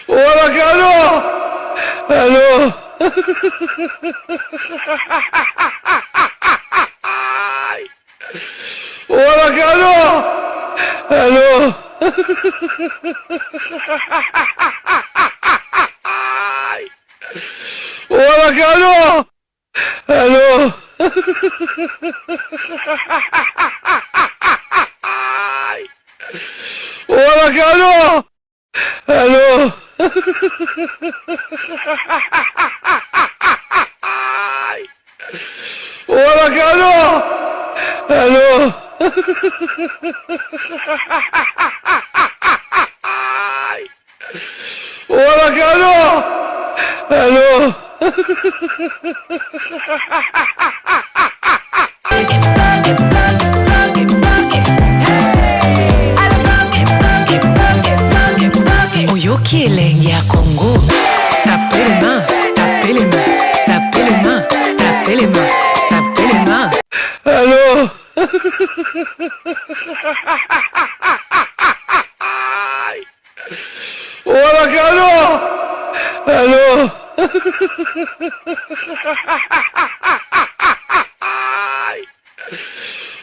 Hola, Carlos. Allô. Hola, Carlos. Allô. Hola, Carlos. Allô. Hola, Carlos. Allô. Hola, Carlos. Allô. Hola, Carlos. Allô. Oyoki elenge ya Congo. Tapez les mains, tapez les mains, tapez les mains, tapez les mains, tapez les mains. Allô. Hola, Carlos. Allô.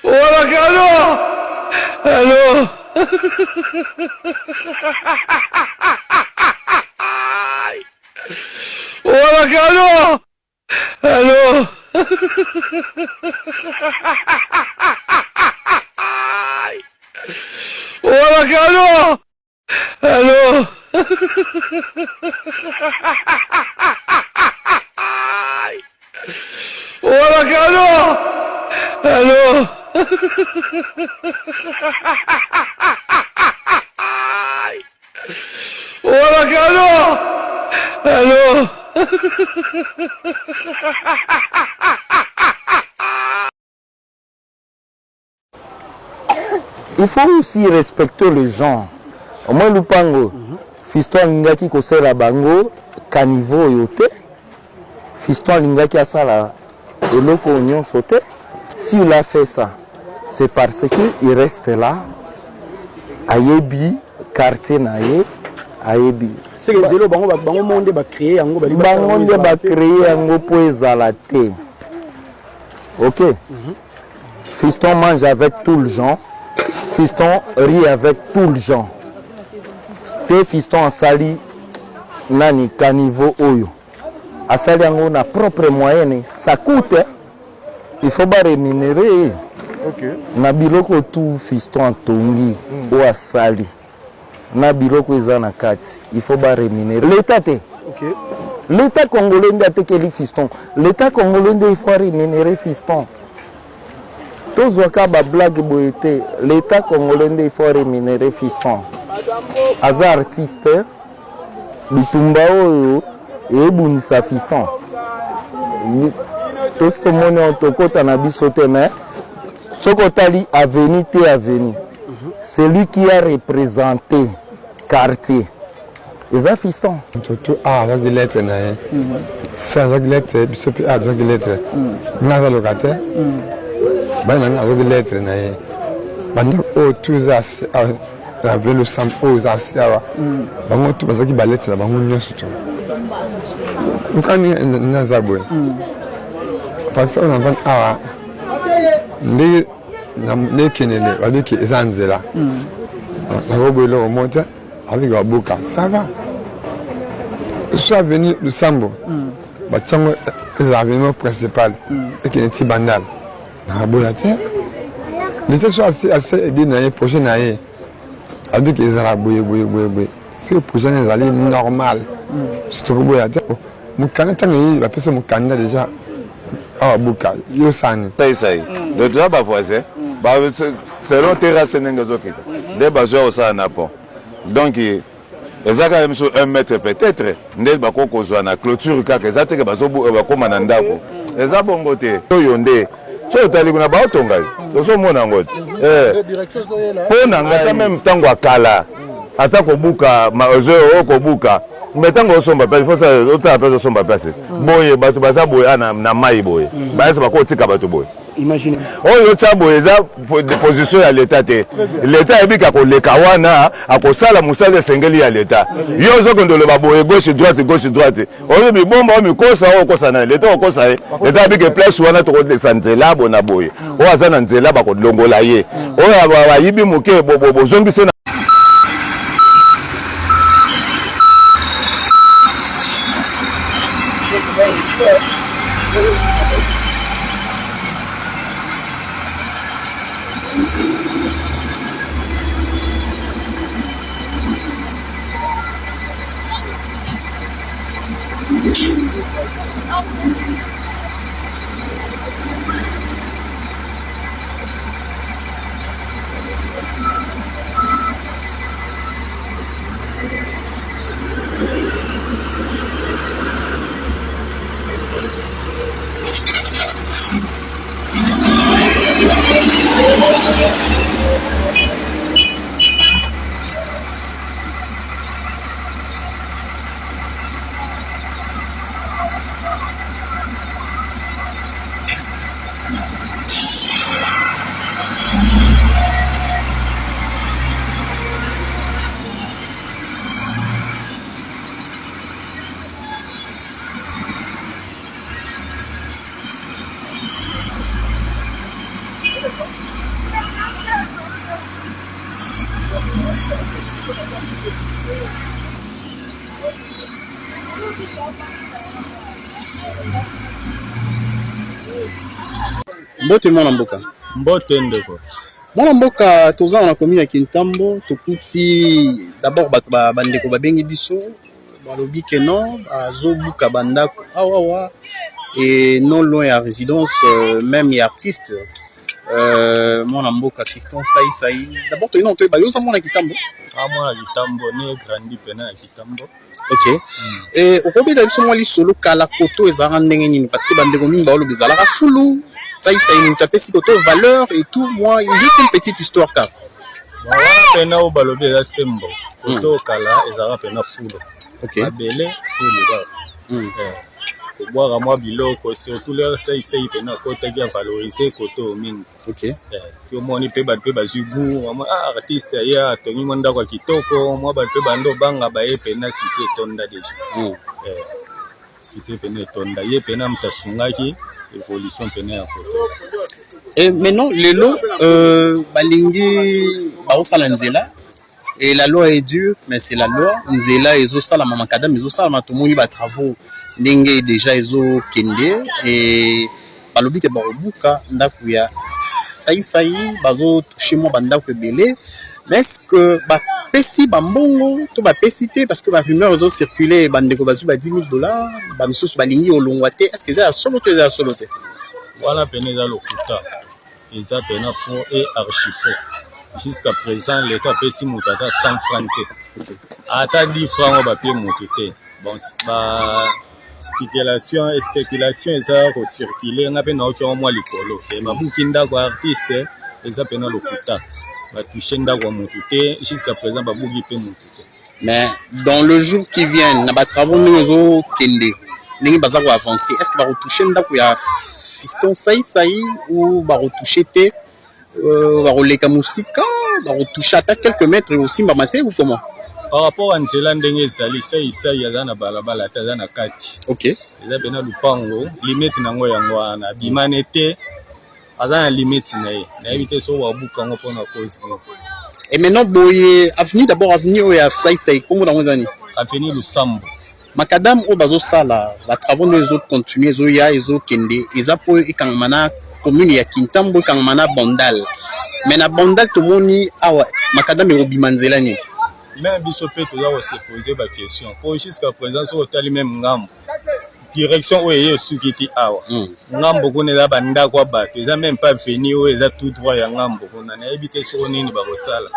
Hola, Carlos. Allô. Hola, Carlos. Allô. Hola, Carlos. Allô. Hola, Carlos. Allô. Hola, Carlos. Allô. Il faut aussi respecter les gens. Au moins, Lupango, Fiston Lingaki Kosela Bango, Caniveau Yote, Fiston Lingaki Asala, et Loko Union Sauté. S'il a fait ça, c'est parce qu'il reste là, Ayebi, quartier Naye, Ayebi. C'est que le Bango Monde va créer un groupe. Bango va créer un groupe pour Zalaté. Ok. Fiston mange avec tout le gens. Fiston rit avec tout le gens. Tes fistons en sali nani caniveau oyo. A sali yango na propre moyen, ça coûte. Il faut pas rémunérer. Okay. Na biloko tout fiston en tongi ou a sali. Na biloko ezana kati. Il faut pas rémunérer. L'État te. Okay. L'État congolais n'a te que fiston. L'État congolais il faut rémunérer fiston. L'État congolais il faut rémunérer fiston. Aza artiste, Bitumba oyo et Bunisa fiston. Tout ce monde en tokota na bisote mais Sokotali avenue te avenue. C'est lui qui a représenté quartier. Eza fiston. Surtout avec des lettres naé. Ça avec des lettres, bisopi avec des lettres. Naza locataire. Avec des lettres naé. Pendant tous as avec le sam aux asiawa. Bango tout parce que ba lettre bango nyoso tout. Ukani nazabwe. Parce que on a awa. Les Kenele, avec les Anzela. La robe est remontée avec la boca. Ça va. Je suis venu du Sambo. Les avions principaux et qui est banal. La bolate. Les gens sont assez aidés dans les prochaines années. Avec les arabes, si le prochain est allé normal, c'est trop beau. Mon Canada, il va passer mon Canada déjà. Ah, Bouka, Yosani. Taïsaï. Le droit va voisin. Selon terrasse, des bases au Sanapon. Donc, ils ont quand même sur 1 mètre peut-être. Ils ont la clôture, ils ont comme un andako. Ils ont bon côté. Yondé. So tali kuna ba otonga. So mona ngoti. Direction soyela. Pona ngata même tango akala. Ata ko buka ma ozo ko buka. mais tant qu'on somba il faut ça autant après somba place boye bato baza boye na mai boye ba ça ba ko tika bato boye Imaginez. oyo tsa boye za position ya l'état te l'état ebika ko leka wana akosala musala esengeli ya l'état yo zo kondo le baboye gauche droite oyo bi bomba o mi kosa o kosa na l'état o kosa l'état ebika place wana to ko descendre bona boye o azana nzela ba ko longola ye oyo ba yibi muke bobo zongise na Mbote mwana mboka. Mbote ndeko. Mwana mboka toza na commune ya Kintambo tokuti d'abord bandeko babengi biso balobi ke non azobuka bandako awawa et non loin ya résidence même ya artiste mwana mboka Fiston Sai d'abord toyina to bayosa mwana Kitambo Mwana Kitambo ne grandi pena ya Kitambo. OK. Et okobeda biso mwa lisolo kala koto ezara ndenge nini parce que bandeko mingi ba olobi zalaka fulu ça il nous tapé si côté valeur et tout moi juste une petite histoire car Wana pena o balobi eza sembo koto kala ezara pena fulu. OK. Abele fulu ba. Boire moi biloko surtout leur sai pena kota ki valoriser koto mingi. OK. Yo moni pe ba zugu artiste ya tongi monda kwa kitoko moi ba pe bando banga ba e pena cité tonda déjà. Cité pena tonda ye pena mtasungaki évolution pena ya koto. Et maintenant les lots balingi baosala nzela et la loi est dure mais c'est la loi nzela ezosala mama kadam ezosala matomoni ba travaux ndenge déjà ezo kende et balobi ke barobuka ndako ya sai bazo toucher moi bandako ebele mais est-ce que ba pesi bambongo to ba pesité parce que ba rumeur ezo circuler bandeko bazu ba $10,000 ba misusu balingi olongwa te est-ce que ça solo te Voilà pena za lokuta eza pena faux et archi faux. Jusqu'à présent l'état pesi mutata 100 francs te. Ata 10 francs ba pie mutete. Bon ba spéculation eza ko circuler nga pena okyo mwa likolo. Et mabuki ndako artiste eza pena lokuta. Ba toucher ndako mutete jusqu'à présent ba bugi pe mutete. Mais dans le jour qui vient na ba travaux nous kende. Ndenge baza ko avancer. Est-ce que ba retoucher ndako ya Fiston Sai ou va retoucher te va releka musika va retoucher à quelques mètres aussi ba maté ou comment par rapport à nzela ndenge ezali sai ya na balabala ta na kati. OK. Eza bena lupango limite nango yango wana bimane te aza na limite na ye na éviter so wa buka ngo pona cause. Et maintenant boye avenue d'abord avenue o ya Sai comme dans ngozani avenue Lusambo Macadam au bazo sala la travaux nous autres continuer zo ya ezo kende ezapo ekangmana commune ya Kintambo ekangmana Bondal mais na Bondal to moni awa Macadam e obimanzela ni même biso pe to za se poser ba question pour jusqu'à présent so tali même ngambo direction o ye sukiti awa ngambo ko ne la banda kwa bato eza même pas venir o eza tout droit ya ngambo ko na éviter so nini ba kosala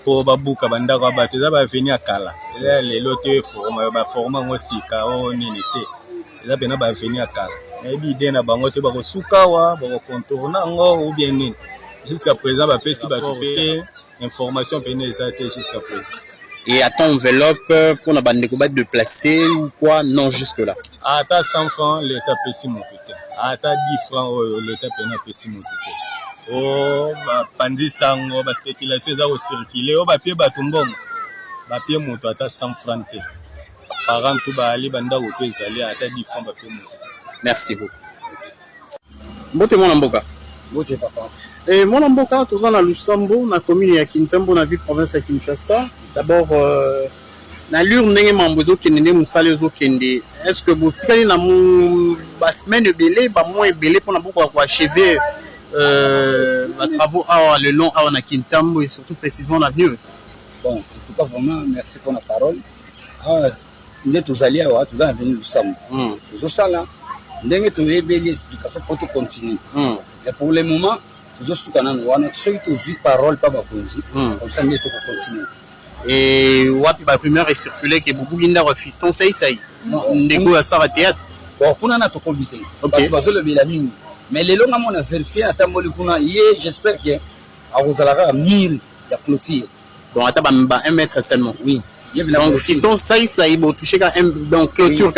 po babuka banda kwa bato eza ba venir akala eza lelo te forma ba forma ngo sika o nini te eza bena ba venir akala na idée na bango te ba ko sukawa ba ko contourner ngo ou bien nini jusqu'à présent ba pesi ba pe information pene eza te jusqu'à présent. Et à ton enveloppe pour la bande de déplacer ou quoi? Non, jusque-là. À ta 100 francs, l'État paie si mon côté. À ta 10 francs, l'État paie si mon côté. Oh, pandi sango, la spéculation est à circuler. Oh, papier batumbong. Papier moto à ta 100 francs. Parents tout bali banda côté zali à ta 10 francs papier moto. Merci beaucoup. Bote mon amboka. Bote papa. Et mon amboka, tous en a Lusambo, na commune ya Kintambo, na ville province à Kinshasa. D'abord, na l'urne n'est mambozo kende musale zo kende. Est-ce que vous tirez na mon semaine belé, ba moins belé pour na beaucoup achever les travaux le long à na Kintambo et surtout précisément l'avenir. Bon, en tout cas vraiment merci pour la parole. Nous tous allés à tout dans venir Lusambo. Tous ça là, ndenge tu veux belle explication pour tout continuer. Et pour le moment tous ceux qui ont ceux qui ont parole pas bakonzi. Comme ça nous tout continuer. Et wapi ba rumeur est circulée que beaucoup d'inda refiston ça ndeko à ça théâtre. Bon pour na to comité. Parce que le bilamine. Mais les longs on a vérifié à tamoli kuna j'espère que à vous allez mille la clôture. Bon ata ba 1 mètre seulement. Oui. Donc fiston ça bon toucher quand donc clôture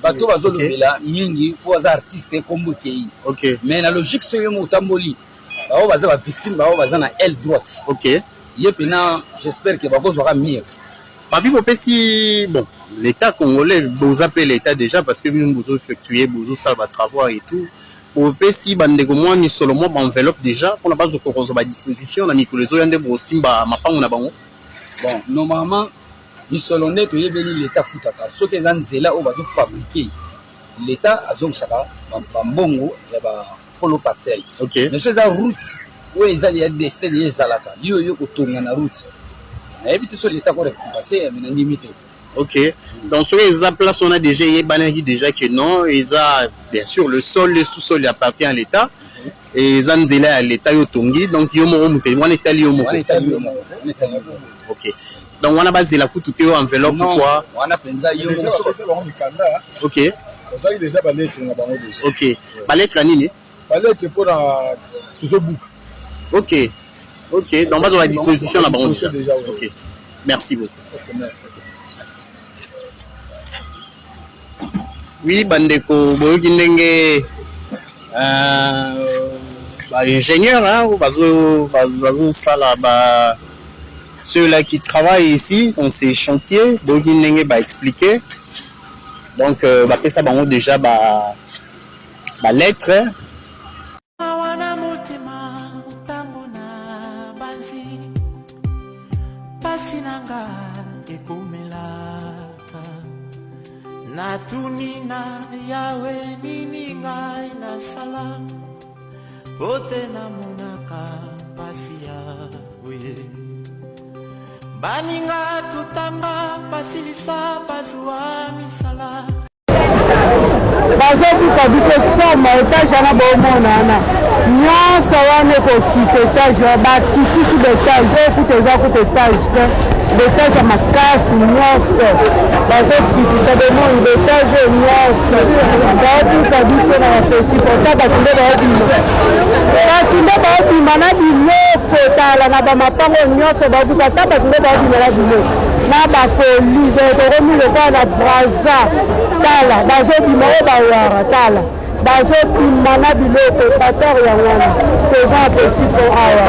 bato bazolobela mingi po za artiste kombo kei. OK. Mais la logique c'est que motamboli ba baza ba victime ba baza na aile droite. OK. Yepena j'espère que bako sera mieux. Papi vous si bon l'état congolais vous appelez l'état déjà parce que nous vous effectuer vous ça va travaux et tout. Pour si bandeko moi ni seulement enveloppe déjà pour la base de corozo ba disposition na mikolezo yande bo simba mapango na bango. Bon normalement ni solonné que yebeli l'état futaka ce que dans zela o bazo fabriquer l'état azong saka ba mbongo ya ba polo parcelle. OK. Mais c'est la route où ils allaient destin les zalaka yo kotonga na route. Na ebiti so l'état ko récompenser mais na limité. OK. Donc sur les places on a déjà yebanaki déjà que non, ils a bien sûr le sol, le sous-sol appartient à l'état et zanzela à l'état yo tongi donc yo mo muté on est allé au mo. OK. Donc on a basé la coupe tout enveloppe quoi. On a penza yo OK. On a déjà balé na bango déjà. OK. Ba lettre nini? Ba lettre pour la toujours book. OK. OK. Donc base à disposition la bango déjà. OK. Merci beaucoup. Merci. Oui, bandeko boyoki ndenge ba ingénieur hein ou bazo sala ba ceux-là qui travaillent ici dans ces chantiers boyoki ndenge ba expliquer. Donc ba pesa bango déjà ba lettre Natunina yawe nini ngai na sala bote na munaka pasia we baninga tutamba basilisa bazwa misala bazokuka biso soma etage na bomonana nyonso wana ekokita etage bakitisi betage ekuta eza kuta etage te betage ya makasi nyonso bazokitisa bomoni betage nyonso baokuka biso na bapeti pota bato nde baobima kasi nde baobima na biloko tala na bamapango nyonso baokuka ata bato nde baobima na biloko na bapolize ekokomi lokola na braza tala bazobima oyo bawara tala bazobima na biloko pater yango wana toza petit po awa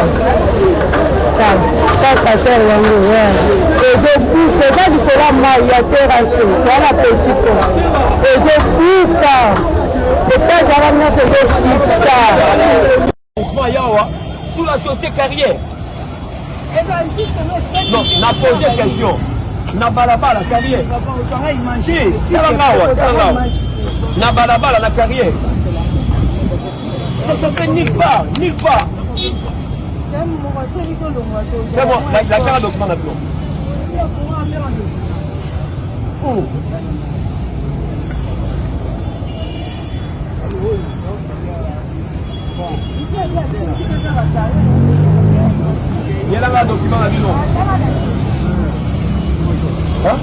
pater yango ezobuka eza likolo ya mai ya terase wana petit po ezobuka etage wana nyonso ezokita yawa sous la chaussée carrière. Non, n'a posé question. Na balabala carrière. Na balabala la carrière. Ça se fait nulle part, nulle part. C'est bon, la carte document maintenant. Il y a là un document là dedans. Hein?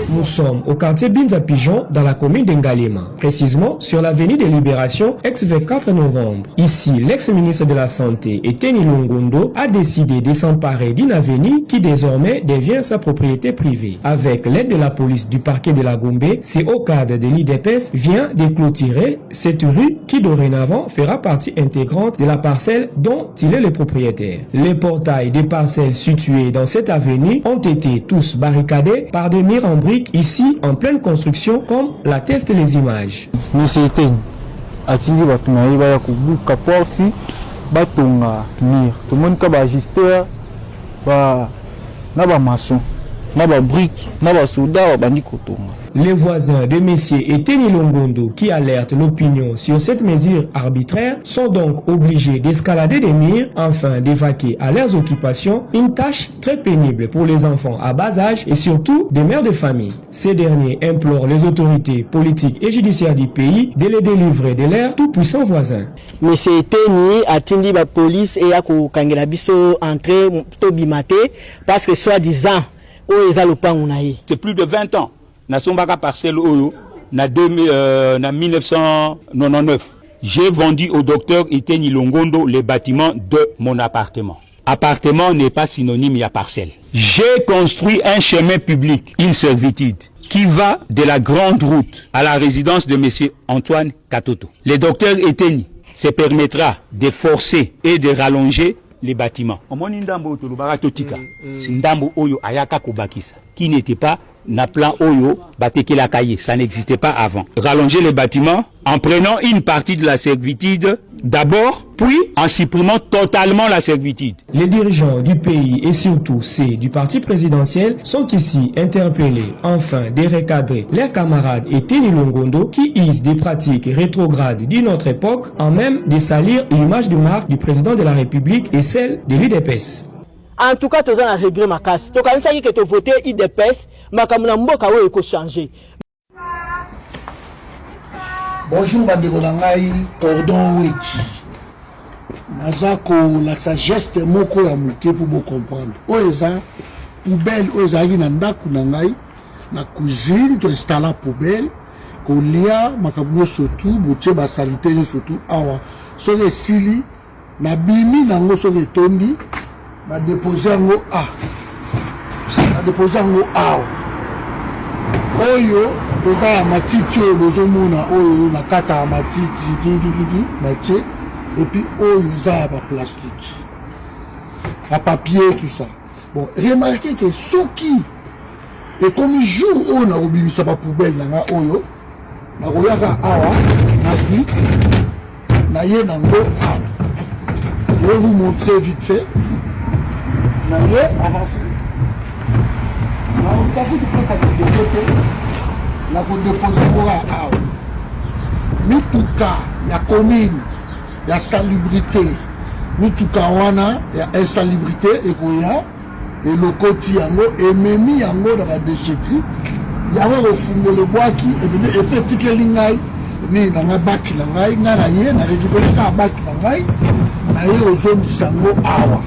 Nous sommes au quartier Binza Pigeon dans la commune d'Ngalema, précisément sur l'avenue des Libérations, ex-24 novembre. Ici, l'ex-ministre de la Santé, Eteni Longondo, a décidé de s'emparer d'une avenue qui désormais devient sa propriété privée. Avec l'aide de la police du parquet de la Gombe, c'est au cadre de l'IDPS vient de clôturer cette rue qui dorénavant fera partie intégrante de la parcelle dont il est le propriétaire. Les portails des parcelles situées dans cette avenue ont été tous barricadés par des murs en briques ici en pleine construction comme l'attestent les images. Monsieur Eteni atindi bato na ye baya kobuka porti batonga mur tomoni ka baagiste ba na bamaçon na babrique na basoda babandi kotonga. Les voisins de messieurs Eteni Longondo qui alertent l'opinion sur cette mesure arbitraire sont donc obligés d'escalader des murs afin d'évacuer à leurs occupations, une tâche très pénible pour les enfants à bas âge et surtout des mères de famille. Ces derniers implorent les autorités politiques et judiciaires du pays de les délivrer de leurs tout-puissants voisins. Monsieur Eteni atindi la police et a kokangela biso entrer to bimate parce que soi-disant c'est plus de 20 ans. Na sombaka parcelle oyo na 1999. J'ai vendu au docteur Eteni Longondo les bâtiments de mon appartement. Appartement n'est pas synonyme à parcelle. J'ai construit un chemin public, une servitude, qui va de la grande route à la résidence de monsieur Antoine Katoto. Le docteur Eteni se permettra de forcer et de rallonger les bâtiments. Qui n'était pas na plan Oyo, Batekela Kaye, ça n'existait pas avant. Rallonger les bâtiments en prenant une partie de la servitude d'abord, puis en supprimant totalement la servitude. Les dirigeants du pays et surtout ceux du parti présidentiel sont ici interpellés afin de recadrer leurs camarades Eteni Longondo qui usent des pratiques rétrogrades d'une autre époque en même de salir l'image de marque du président de la République et celle de l'UDPS. En tout cas, tu as un regret ma casse. Tu as dit que tu voté IDPS, mais comme tu as changé. Bonjour, Bandeko Nangai, Cordon Wechi. Nazako, la geste moko ya muke pour me comprendre. Oeza, poubelle, oeza yi nandaku nangai, na cuisine, tu installes la poubelle, kolia, makabuyo surtout, boutier ba salité surtout, awa. Soge sili, na bimi nango soge tondi, na déposer en A. Na déposer en A. Oyo, eza ya matiti oyo bozomona oyo na kata ya matiti na tche et puis oyo eza ya ba plastique. Ya papier tout ça. Bon, remarquez que soki et comme jour oyo na obimisa ba poubelle na oyo na koyaka awa na zi na ye nango awa. Je vais vous montrer vite fait. N'allez avancer. On a vu que ça peut déposer. La cour dépose pour à nous tout cas, il y a commune, il y a salubrité. Nous tout cas, il y a insalubrité et qu'il y a et le côté et même yango dans la déchetterie. Il y a un fungo le bois qui est petit que l'ingay. Ni dans la bac l'ingay, n'a rien, n'a récupéré la bac l'ingay. N'a rien aux zones qui sango awa.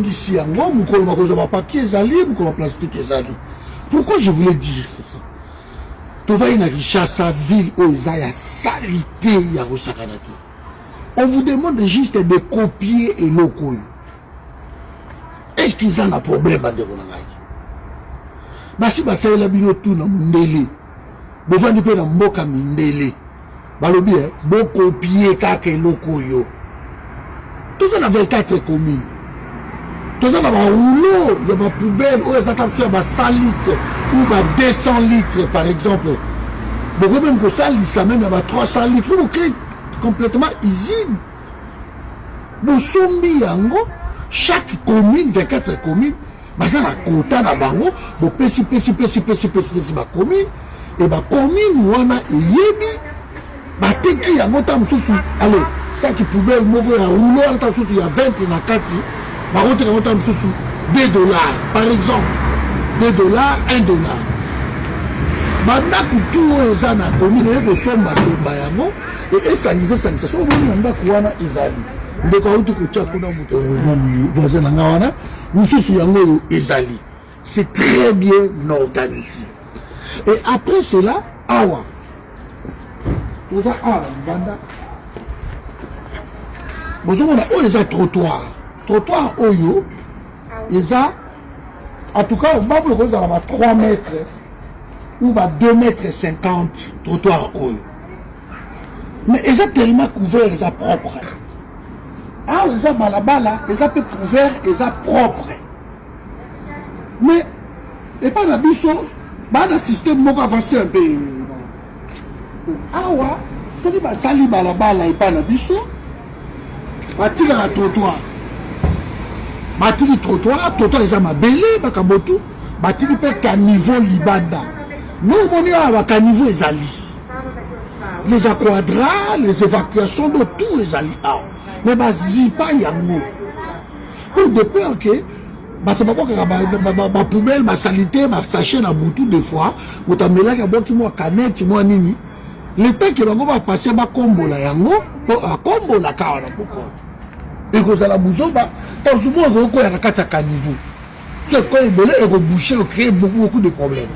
Ici, papier plastique. Pourquoi je voulais dire ça? Tu vas une richesse à ville où il y a salité. On vous demande juste de copier et locaux. Est-ce qu'ils ont un problème à dire? Si vous avez un tout dans mon délai, vous avez un mboka mindele. Balobi, vous copiez quelques locaux. Tout ça n'avait 4 communes. Tout ça, il y a des rouleaux, il y a des poubelles, où ils attendent sur 100 litres ou 200 litres, par exemple. Beaucoup même que ça, même il y a 300 litres. Vous créez complètement usine. Vous sommes chaque commune, 24 communes, ça a un quota dans bango, vous pessi ma commune, et ma commune, on a yebi, teki ya ngota msusu, alors, ça qui poubelle, il y a rouleau, il y a 20 na 4. $2 par exemple, $2, $1. Maintenant, tout ça n'a commis les sommes et ça, ndeko auti kotia kuna moto voisin na nga wana mosusu yango oyo ezali. C'est très bien organisé. Et après cela, awa toza awa banda bozomona oyo eza trottoir oyo eza en tout cas babu kozala ba 3 mètres ou ba 2 mètres 50 trottoir oyo, mais eza tellement couvert, eza propre. Awa eza balabala eza pe couvert, eza propre, mais et pas la biso bana système moko avancé un peu. Awa soki basali balabala et pas la biso batika la trottoir, batiki trottoir eza mabele bakabotu batiki pe caniveau libanda. Nous moni awa caniveau ezali, les aquadrats, les évacuations de tout ezali awa, mais bazipa yango pour de peur que bato bakokaka bapoubelle basalite basachet na butu des fois otamelaki aboki mwa canette mwa nini le temps ke bango bapase bakombola yango po akombola kawa na poko ekozala buzoba tozumo okokoya na kati ya caniveau so ekoya ebele ekoboucher ocréer beaucoup de problèmes.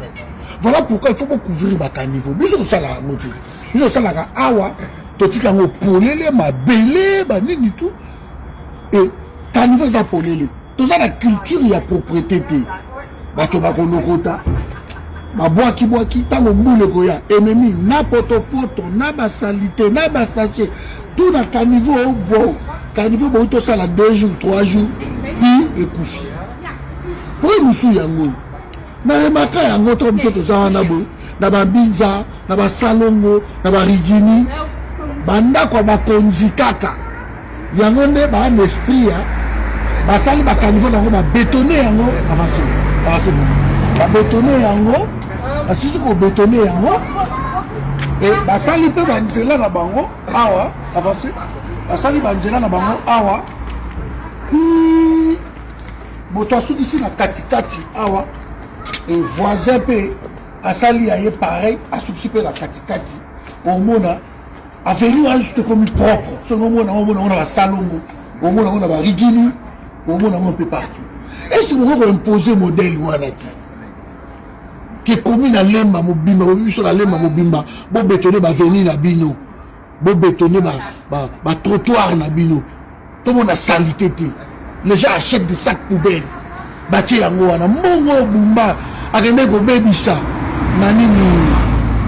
Voilà pourquoi il faut couvrir ba caniveau. Biso tosala yango te, biso tosalaka awa totika yango polele mabele banini tout et caniveau eza polele. Toza la culture ya propriété te bato bakolokota babwaki ntango mbula ekoya ememi na potopoto na basalite na basachet tout na caniveau obo caniveau boyi tosala 2 jours 3 jours puis ekufi po lusu yango na remaka yango to biso toza wana boye na babinza na basalongo na barigini bandako bakonzi kaka yango nde baana esprit ya basali bakaniveau nango babetone yango avance babetone yango basisi kobetone yango e basali mpe banzela na bango awa avance basali banzela na bango awa moto asukisi na katikati awa et voisin mpe asali aye pareil asukisi mpe na katikati omona aveni wana juste comme propre songo omona basalongo omona ona barigini omona un peu partout. Est-ce que vous imposer modèle wana qui commune à lemba mobimba biso la lemba mobimba bo bétonner ba venir na bino bo bétonner ba trottoir na bino tout le monde a salité te les gens achètent des sacs poubelles bati yango wana mbongo bumba akende ko bebisa na nini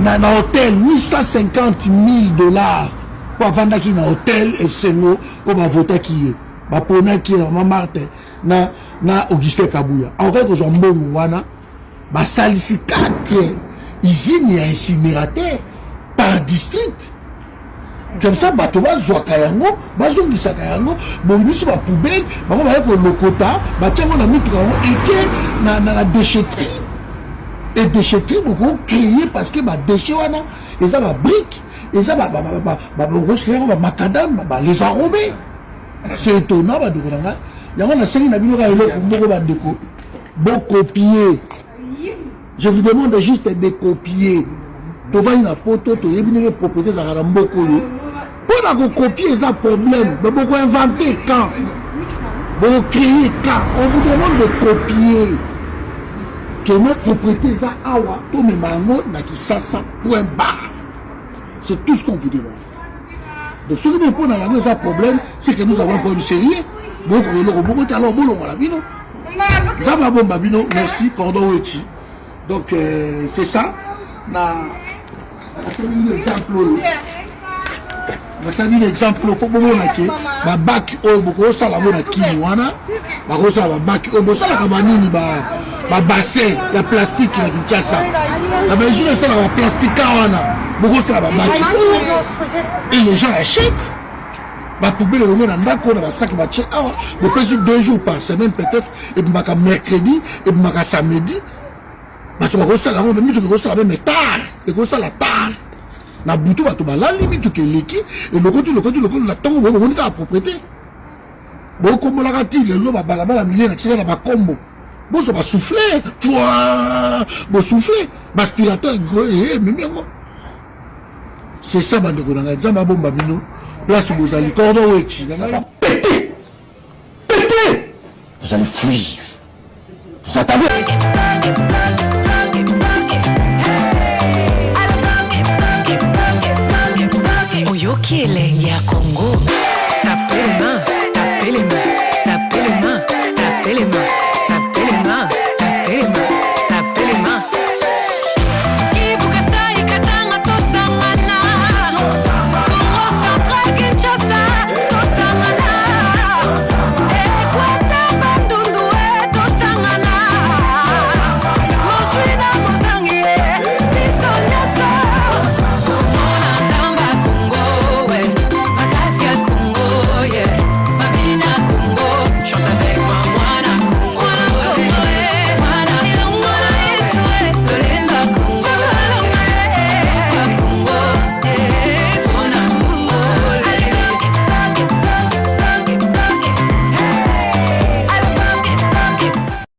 na hôtel $850,000 pour vendre qui na hôtel et sengo o ba voter qui bapona ki na Martin na Augustin Kabuya encore que son mbongo wana basalisi 4 usines ya incinérateur par district comme ça bato bazwaka yango bazongisaka yango bongiso ba poubelle bango ba ko lokota batiango na mituka yango eke na déchetterie et déchetterie beaucoup créé parce que ba déchet wana eza ba brique eza ba macadam les aromés. C'est étonnant, il y a une série de copier. Je vous demande juste de copier. Tu vas une photo, tu vas une propriété de Haramboko. Pour copier, c'est un problème. Mais vous inventer quand vous créer quand on vous demande de copier. Que notre propriété est à Awa, tout le monde n'a qui ça, point barre. C'est tout ce qu'on vous demande. Donc, ce qui me pose un problème, c'est que nous avons pas du sérieux. Merci, pardon, donc, c'est ça. C'est un exemple pour moi. Ma bac au Boko Salamona Kiwana, ma rosa la bac au Bossa la Cabanini, ma bassin, la plastique, la Kinshasa. La mesure c'est la plastique Kawana, Boko Salamona bac et les gens achètent. Ma poubelle le monde en d'accord dans la sac match. Mais peut-être 2 jours par semaine peut-être et puis ma mercredi et puis ma samedi. Ma tu vas rosa la même tu rosa la même tard, et rosa la tard. Na butu bato balali mitu keleki et le côté la tongo bo monika la propriété bo kombola kati le lo ba balabala milieu na tsela na ba kombo bo so ba souffler toi bo souffler ba aspirateur gros et même yango c'est ça bande ko nga nzamba bomba bino place bozali cordon wechi péter. Péter. Vous allez fuir. Vous attendez. Oyoki Eleng.